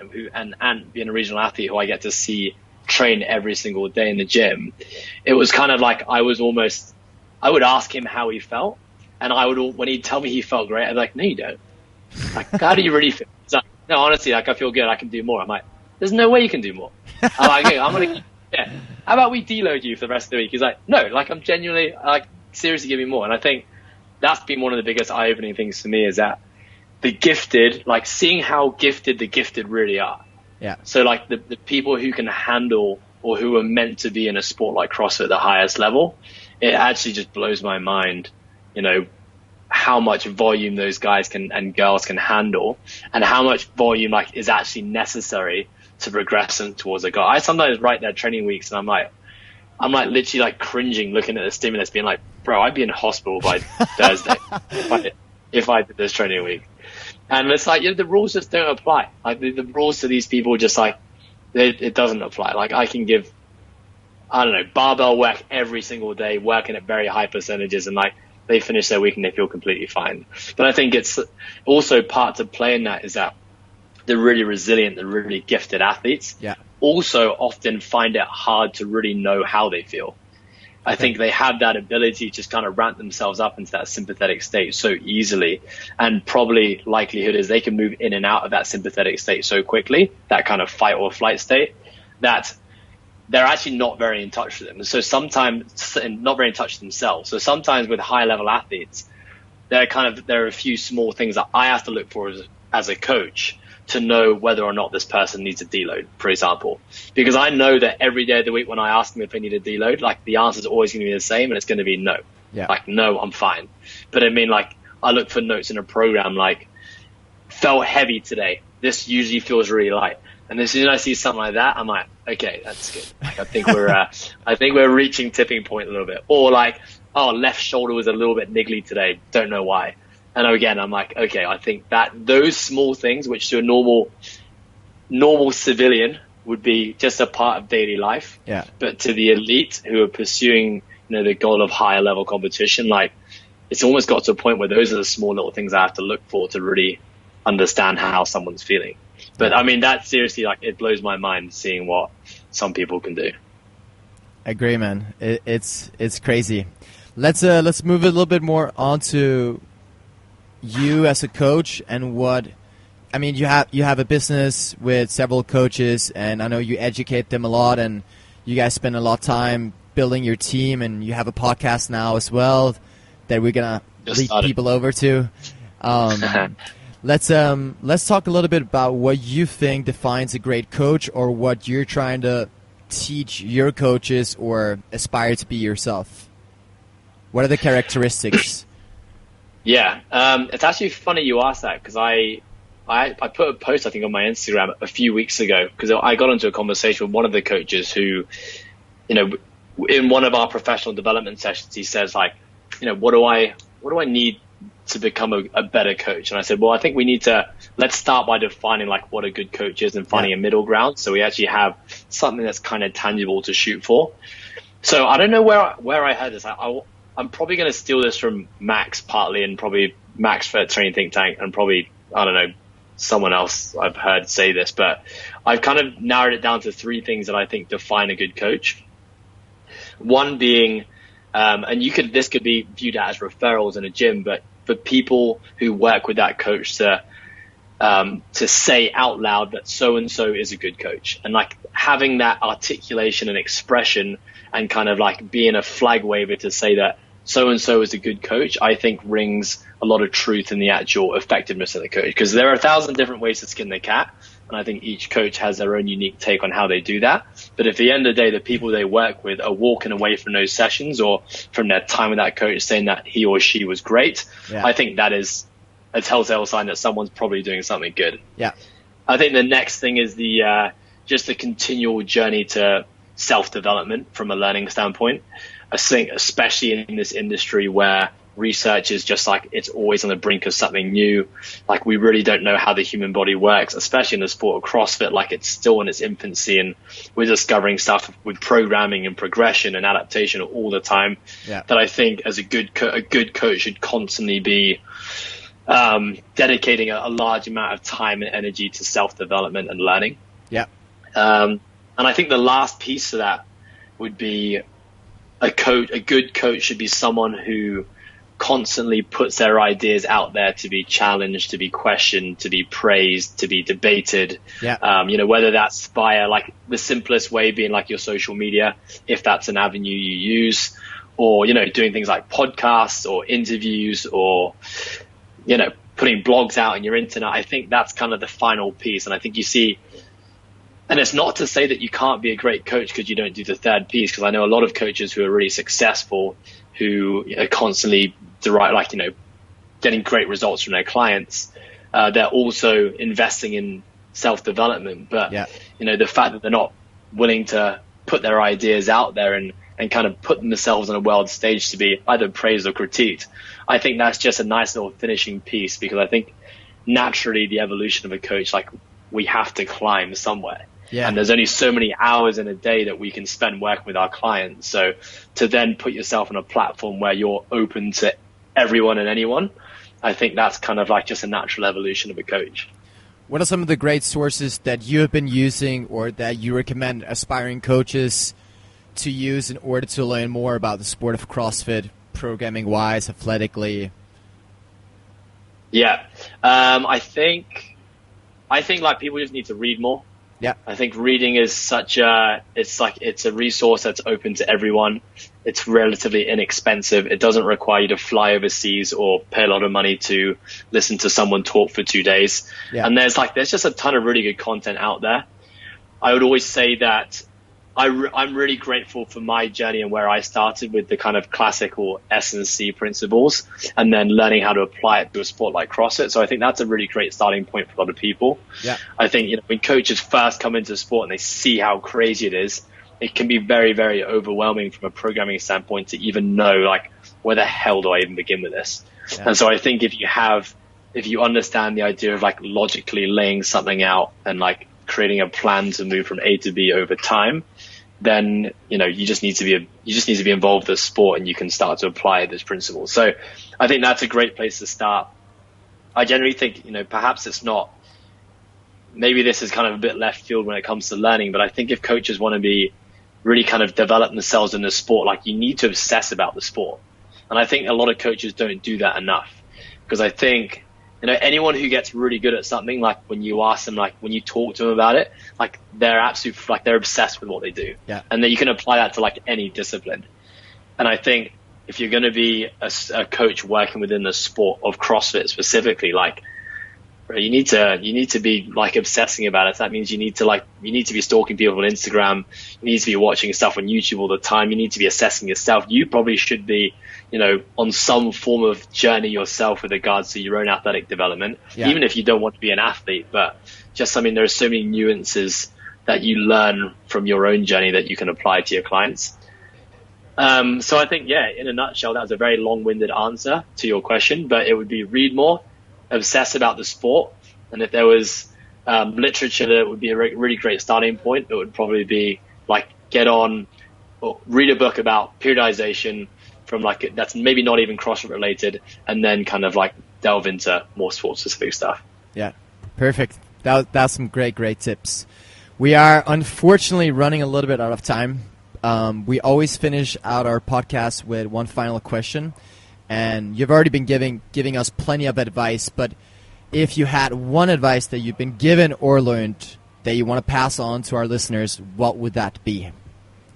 Ant being a regional athlete who I get to see train every single day in the gym. It was kind of like I would ask him how he felt, and when he'd tell me he felt great, I'd be like, no, you don't. Like, how do you really feel? He's like, no, honestly, like I feel good. I can do more. I'm like, there's no way you can do more. I'm like, okay, how about we deload you for the rest of the week? He's like, no, like I'm genuinely, like, seriously give me more. And I think that's been one of the biggest eye-opening things for me, is that the gifted, like seeing how gifted the gifted really are. Yeah. So like the people who can handle or who are meant to be in a sport like CrossFit at the highest level, it actually just blows my mind, how much volume those guys and girls can handle, and how much volume like is actually necessary to progress them towards a goal. I sometimes write their training weeks and I'm like literally like cringing looking at the stimulus, being like, bro, I'd be in hospital by Thursday if I did this training week. And it's like, the rules just don't apply. Like the rules to these people just like, it doesn't apply. Like I can give, I don't know, barbell work every single day, working at very high percentages, and like they finish their week and they feel completely fine. But I think it's also part to play in that is that the really resilient, the really gifted athletes also often find it hard to really know how they feel. I think they have that ability to just kind of ramp themselves up into that sympathetic state so easily. And probably likelihood is they can move in and out of that sympathetic state so quickly, that kind of fight or flight state, that they're actually not very in touch with them. So sometimes, not very in touch with themselves. So sometimes with high level athletes, there are a few small things that I have to look for as a coach to know whether or not this person needs a deload, for example. Because I know that every day of the week when I ask them if they need a deload, like the answer is always going to be the same, and it's going to be no. Yeah. Like, no, I'm fine. But I mean, like, I look for notes in a program like, felt heavy today. This usually feels really light. And as soon as I see something like that, I'm like, okay, that's good. Like, I think we're reaching tipping point a little bit. Or like, oh, left shoulder was a little bit niggly today. Don't know why. And again, I'm like, okay, I think that those small things, which to a normal civilian would be just a part of daily life. Yeah. But to the elite who are pursuing, the goal of higher level competition, like it's almost got to a point where those are the small little things I have to look for to really understand how someone's feeling. But I mean, that seriously, like, it blows my mind seeing what some people can do. I agree, man. It's crazy. Let's move a little bit more on to you as a coach and you have a business with several coaches, and I know you educate them a lot, and you guys spend a lot of time building your team, and you have a podcast now as well that we're gonna lead people over to. Let's talk a little bit about what you think defines a great coach, or what you're trying to teach your coaches or aspire to be yourself. What are the characteristics? Yeah, it's actually funny you asked that, because I put a post, I think, on my Instagram a few weeks ago, because I got into a conversation with one of the coaches who, in one of our professional development sessions, he says, like, what do I need to become a better coach? And I said, well, I think let's start by defining like what a good coach is and finding a middle ground, so we actually have something that's kind of tangible to shoot for. So I don't know where I heard this. I'm probably going to steal this from Max partly, and probably Max for Training Think Tank, and probably, I don't know, someone else I've heard say this, but I've kind of narrowed it down to 3 things that I think define a good coach. One being, and this could be viewed as referrals in a gym, but for people who work with that coach to say out loud that so-and-so is a good coach, and like having that articulation and expression and kind of like being a flag waver to say that so-and-so is a good coach, I think rings a lot of truth in the actual effectiveness of the coach. Because there are 1,000 different ways to skin the cat. And I think each coach has their own unique take on how they do that. But at the end of the day, the people they work with are walking away from those sessions or from their time with that coach saying that he or she was great. Yeah. I think that is a telltale sign that someone's probably doing something good. Yeah. I think the next thing is just the continual journey to self-development from a learning standpoint. I think especially in this industry where research is just like it's always on the brink of something new. Like we really don't know how the human body works, especially in the sport of CrossFit. Like it's still in its infancy, and we're discovering stuff with programming and progression and adaptation all the time. Yeah. That I think as a good coach should constantly be dedicating a large amount of time and energy to self-development and learning. Yeah. And I think the last piece of that would be a good coach should be someone who constantly puts their ideas out there to be challenged, to be questioned, to be praised, to be debated. Yeah. Whether that's via like the simplest way being like your social media, if that's an avenue you use, or, doing things like podcasts or interviews or, putting blogs out on your internet. I think that's kind of the final piece. And I think you see, and it's not to say that you can't be a great coach because you don't do the third piece, because I know a lot of coaches who are really successful who are constantly getting great results from their clients. They're also investing in self-development, but the fact that they're not willing to put their ideas out there and kind of put themselves on a world stage to be either praised or critiqued, I think that's just a nice little finishing piece, because I think naturally the evolution of a coach, like we have to climb somewhere. Yeah. And there's only so many hours in a day that we can spend working with our clients. So to then put yourself on a platform where you're open to everyone and anyone, I think that's kind of like just a natural evolution of a coach. What are some of the great sources that you have been using or that you recommend aspiring coaches to use in order to learn more about the sport of CrossFit, programming-wise, athletically? Yeah. I think like people just need to read more. Yeah. I think reading is it's a resource that's open to everyone. It's relatively inexpensive. It doesn't require you to fly overseas or pay a lot of money to listen to someone talk for 2 days. Yeah. And there's just a ton of really good content out there. I would always say that I'm really grateful for my journey and where I started with the kind of classical S&C principles and then learning how to apply it to a sport like CrossFit. So I think that's a really great starting point for a lot of people. Yeah. I think, when coaches first come into the sport and they see how crazy it is, it can be very, very overwhelming from a programming standpoint to even know, like, where the hell do I even begin with this? Yeah. And so I think if you understand the idea of like logically laying something out and like creating a plan to move from A to B over time, then you just need to be involved with the sport, and you can start to apply those principles. So I think that's a great place to start. I generally think perhaps it's not, maybe this is kind of a bit left field when it comes to learning, but I think if coaches want to be really kind of develop themselves in the sport, like you need to obsess about the sport. And I think a lot of coaches don't do that enough, because I think anyone who gets really good at something, like when you ask them, like when you talk to them about it, like they're obsessed with what they do. Yeah. And then you can apply that to like any discipline. And I think if you're going to be a coach working within the sport of CrossFit specifically, like you need to be like obsessing about it. So that means you need to be stalking people on Instagram. You need to be watching stuff on YouTube all the time. You need to be assessing yourself. You probably should be, on some form of journey yourself with regards to your own athletic development, even if you don't want to be an athlete. But just, there are so many nuances that you learn from your own journey that you can apply to your clients. So I think, in a nutshell, that was a very long-winded answer to your question, but it would be read more, obsess about the sport. And if there was literature that would be a really great starting point, it would probably be like read a book about periodization from that's maybe not even CrossFit related, and then kind of like delve into more sports specific stuff. Yeah, perfect. That's some great tips. We are unfortunately running a little bit out of time. We always finish out our podcast with one final question. And you've already been giving us plenty of advice, but if you had one advice that you've been given or learned that you want to pass on to our listeners, what would that be?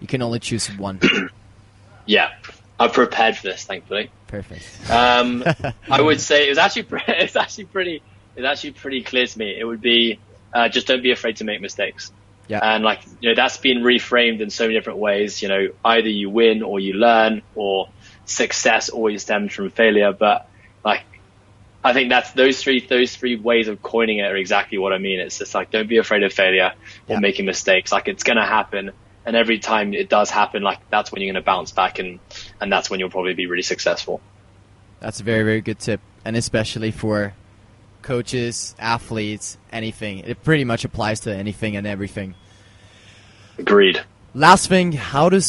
You can only choose one. Yeah, I'm prepared for this, thankfully. Perfect. I would say it's actually pretty clear to me. It would be just don't be afraid to make mistakes. Yeah. And like, that's been reframed in so many different ways. Either you win or you learn, or success always stems from failure. But like, I think that's those three ways of coining it are exactly what I mean. It's just like, don't be afraid of failure or making mistakes. Like, it's going to happen. And every time it does happen, like, that's when you're going to bounce back, and that's when you'll probably be really successful. That's a very, very good tip. And especially for coaches, athletes, anything. It pretty much applies to anything and everything. Agreed. Last thing, how do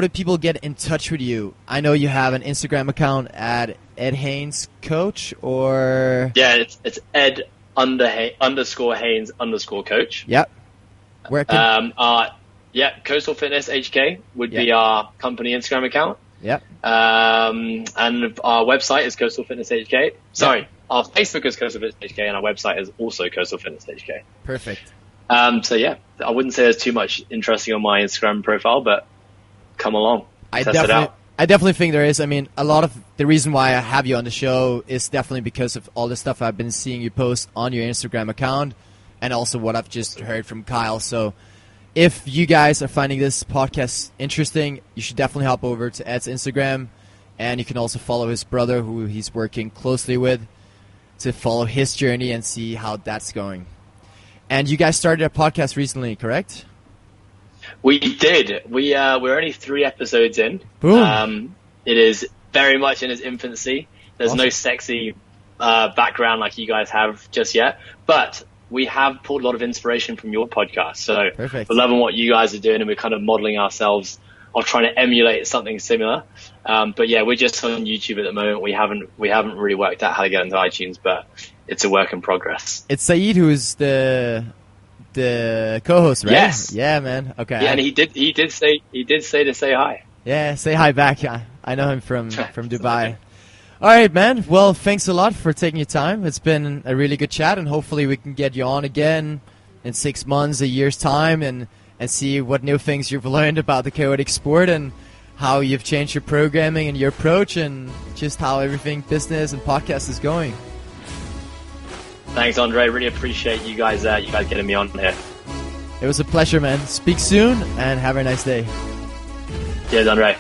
people get in touch with you? I know you have an Instagram account at Ed Haynes Coach, or it's Ed _Haynes _coach. Yep. Where can Coastal Fitness HK would be our company Instagram account. Yep. And our website is Coastal Fitness HK. Sorry, our Facebook is Coastal Fitness HK, and our website is also Coastal Fitness HK. Perfect. I wouldn't say there's too much interesting on my Instagram profile, but come along. Test it out. I definitely think there is. I mean, a lot of the reason why I have you on the show is definitely because of all the stuff I've been seeing you post on your Instagram account, and also what I've just heard from Kyle. So if you guys are finding this podcast interesting, you should definitely hop over to Ed's Instagram, and you can also follow his brother, who he's working closely with, to follow his journey and see how that's going. And you guys started a podcast recently, correct? We did. We're only 3 episodes in. Boom. It is very much in its infancy. There's no sexy background like you guys have just yet, but we have pulled a lot of inspiration from your podcast. So Perfect. We're loving what you guys are doing, and we're kind of modeling ourselves or trying to emulate something similar. But yeah, we're just on YouTube at the moment. We haven't really worked out how to get into iTunes, but it's a work in progress. It's Saeed who is the co-host, right? Yes. Yeah, man. Okay. Yeah, and he did say to say hi. Yeah, say hi back. I know him from Dubai. All right, man. Well, thanks a lot for taking your time. It's been a really good chat, and hopefully we can get you on again in 6 months, a year's time, and see what new things you've learned about the chaotic sport, and how you've changed your programming and your approach, and just how everything business and podcast is going. Thanks, Andre. Really appreciate you guys getting me on here. It was a pleasure, man. Speak soon, and have a nice day. Cheers, Andre.